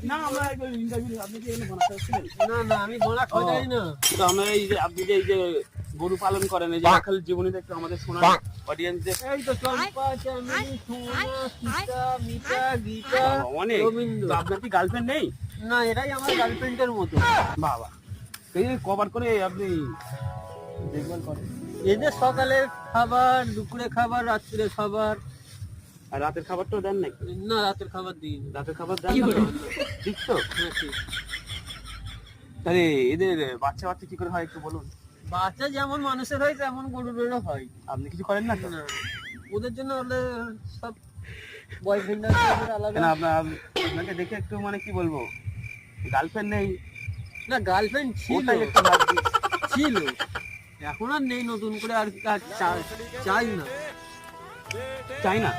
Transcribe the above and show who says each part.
Speaker 1: না আমরা ইন্টারভিউ আপনি কি এখানে বানাতে আসছিলেন?
Speaker 2: না না, আমি বলা খাওয়া যাই না।
Speaker 1: তো আমরা এই যে আপনি যে এই যে গরু পালন করেন, এই যে রাখাল জীবনীটা একটু আমাদের শোনান অডিয়েন্সদের।
Speaker 2: এই তো চম্পা, চামেলি, সোনা, সীতা, মিতা, গীতা,
Speaker 1: অনেক।
Speaker 2: রবীন্দ্র।
Speaker 1: তো আপনার কি গার্লফ্রেন্ড নেই?
Speaker 2: না, এরাই আমার গার্লফ্রেন্ডের মতো।
Speaker 1: বাবা, এই যে কভার করে আপনি দেখভাল করেন।
Speaker 2: এদের সকালে খাবার, দুপুরে খাবার, রাত্রে খাবার।
Speaker 1: আর রাতের খাবারটাও দেন নাকি?
Speaker 2: না, রাতের খাবার দিই না।
Speaker 1: রাতের খাবার দেন না? ঠিক তো?
Speaker 2: হ্যাঁ, ঠিক।
Speaker 1: তাহলে এদের বাচ্চা বাচ্চা কি করে হয় একটু বলুন।
Speaker 2: বাচ্চা যেমন মানুষের হয় তেমন গরুরেরও হয়।
Speaker 1: আপনি কিছু করেন না তো?
Speaker 2: না, ওদের জন্য হলে সব বয়ফ্রেন্ড আছে, ওদের আলাদা।
Speaker 1: কেন আপনাকে দেখে একটু মানে কি বলবো, গার্লফ্রেন্ড নেই
Speaker 2: না, গার্লফ্রেন্ড ছিল,
Speaker 1: ওটাই একটু ভাবছি।
Speaker 2: ছিল, এখন আর নেই, নতুন করে আর চাই না।
Speaker 1: চাই না